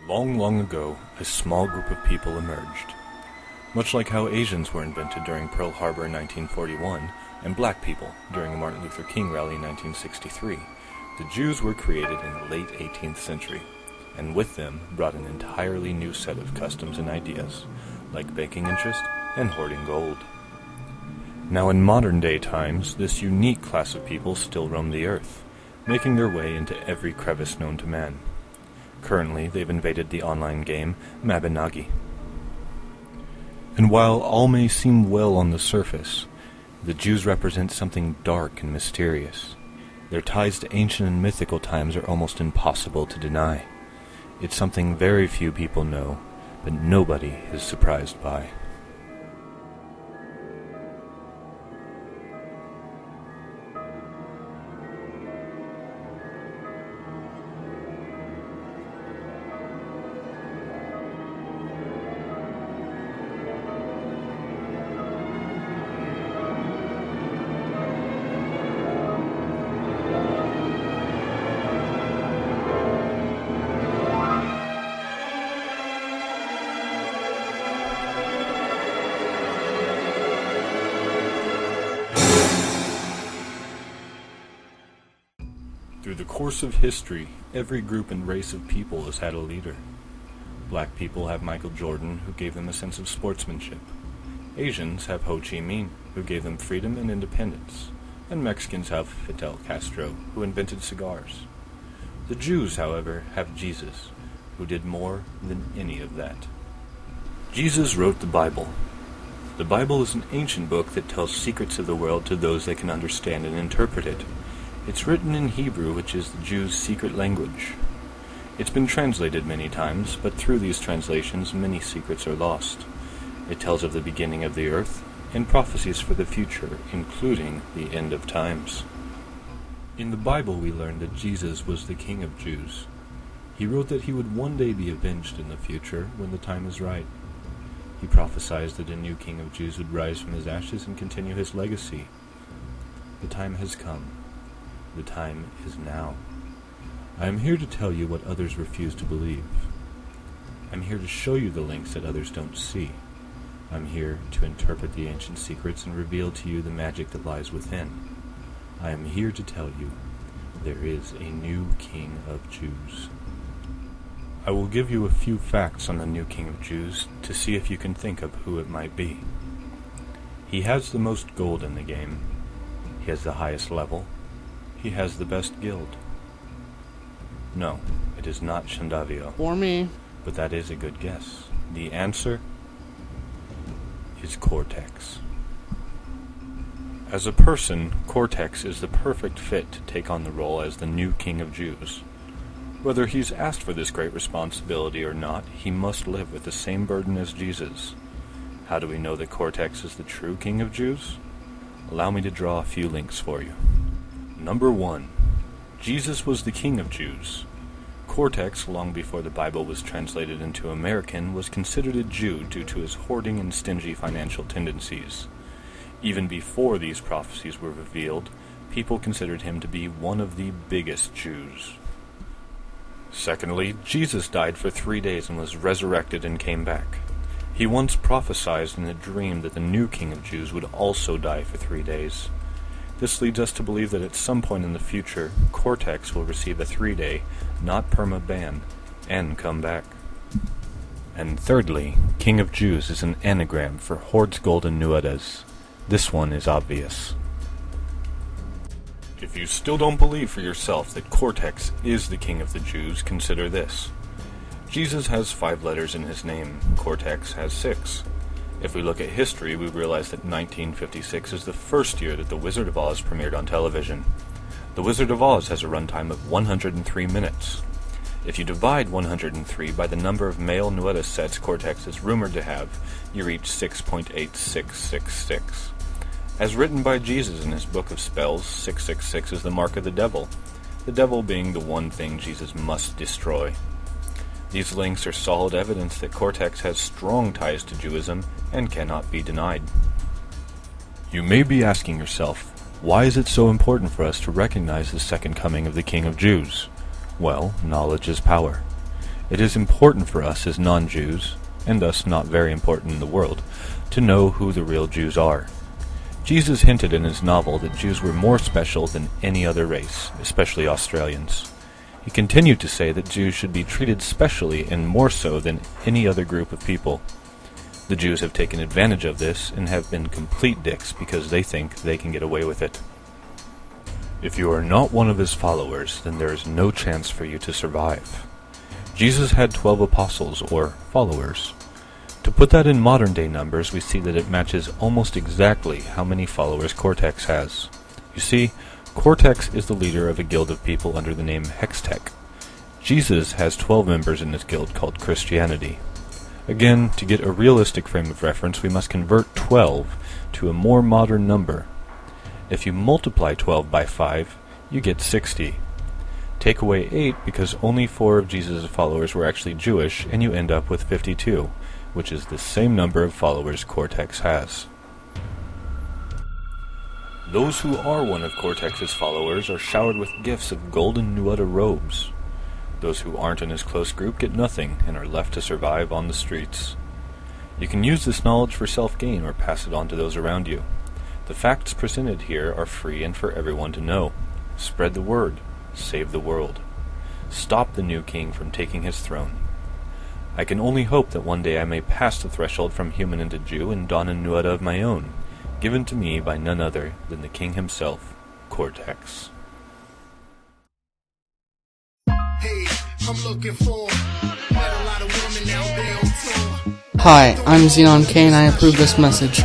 Long, long ago, a small group of people emerged. Much like how Asians were invented during Pearl Harbor in 1941, and black people during the Martin Luther King rally in 1963, the Jews were created in the late 18th century, and with them brought an entirely new set of customs and ideas, like banking interest and hoarding gold. Now in modern-day times, this unique class of people still roam the earth, making their way into every crevice known to man. Currently, they've invaded the online game Mabinagi. And while all may seem well on the surface, the Jews represent something dark and mysterious. Their ties to ancient and mythical times are almost impossible to deny. It's something very few people know, but nobody is surprised by. Through the course of history, every group and race of people has had a leader. Black people have Michael Jordan, who gave them a sense of sportsmanship. Asians have Ho Chi Minh, who gave them freedom and independence. And Mexicans have Fidel Castro, who invented cigars. The Jews, however, have Jesus, who did more than any of that. Jesus wrote the Bible. The Bible is an ancient book that tells secrets of the world to those that can understand and interpret it. It's written in Hebrew, which is the Jews' secret language. It's been translated many times, but through these translations many secrets are lost. It tells of the beginning of the earth and prophecies for the future, including the end of times. In the Bible we learn that Jesus was the King of Jews. He wrote that he would one day be avenged in the future when the time is right. He prophesied that a new King of Jews would rise from his ashes and continue his legacy. The time has come. The time is now. I am here to tell you what others refuse to believe. I'm here to show you the links that others don't see. I'm here to interpret the ancient secrets and reveal to you the magic that lies within. I am here to tell you there is a new King of Jews. I will give you a few facts on the new King of Jews to see if you can think of who it might be. He has the most gold in the game. He has the highest level. He has the best guild. No, it is not Shandavio. For me. But that is a good guess. The answer is Cortex. As a person, Cortex is the perfect fit to take on the role as the new King of Jews. Whether he's asked for this great responsibility or not, he must live with the same burden as Jesus. How do we know that Cortex is the true King of Jews? Allow me to draw a few links for you. Number 1. Jesus was the King of Jews. Cortex, long before the Bible was translated into American, was considered a Jew due to his hoarding and stingy financial tendencies. Even before these prophecies were revealed, people considered him to be one of the biggest Jews. Secondly, Jesus died for 3 days and was resurrected and came back. He once prophesied in a dream that the new King of Jews would also die for 3 days. This leads us to believe that at some point in the future, Cortex will receive a 3-day, not perma-ban, and come back. And thirdly, King of Jews is an anagram for Hoards Gold and Nuedas. This one is obvious. If you still don't believe for yourself that Cortex is the King of the Jews, consider this. Jesus has 5 letters in his name. Cortex has 6. If we look at history, we realize that 1956 is the first year that The Wizard of Oz premiered on television. The Wizard of Oz has a runtime of 103 minutes. If you divide 103 by the number of male Nuedas sets Cortex is rumored to have, you reach 6.8666. As written by Jesus in his Book of Spells, 666 is the mark of the devil being the one thing Jesus must destroy. These links are solid evidence that Cortex has strong ties to Jewism and cannot be denied. You may be asking yourself, why is it so important for us to recognize the second coming of the King of Jews? Well, knowledge is power. It is important for us as non-Jews, and thus not very important in the world, to know who the real Jews are. Jesus hinted in his novel that Jews were more special than any other race, especially Australians. He continued to say that Jews should be treated specially and more so than any other group of people. The Jews have taken advantage of this and have been complete dicks because they think they can get away with it. If you are not one of his followers, then there is no chance for you to survive. Jesus had 12 apostles, or followers. To put that in modern-day numbers, we see that it matches almost exactly how many followers Cortex has. You see, Cortex is the leader of a guild of people under the name Hextech. Jesus has 12 members in this guild called Christianity. Again, to get a realistic frame of reference, we must convert 12 to a more modern number. If you multiply 12 by 5, you get 60. Take away 8 because only 4 of Jesus' followers were actually Jewish, and you end up with 52, which is the same number of followers Cortex has. Those who are one of Cortex's followers are showered with gifts of golden Nuada robes. Those who aren't in his close group get nothing and are left to survive on the streets. You can use this knowledge for self-gain or pass it on to those around you. The facts presented here are free and for everyone to know. Spread the word. Save the world. Stop the new king from taking his throne. I can only hope that one day I may pass the threshold from human into Jew and don a Nuada of my own, given to me by none other than the king himself, Cortex. Hey, I'm looking for a lot of women out there on tour. Hi, I'm Xenonk and I approve this message.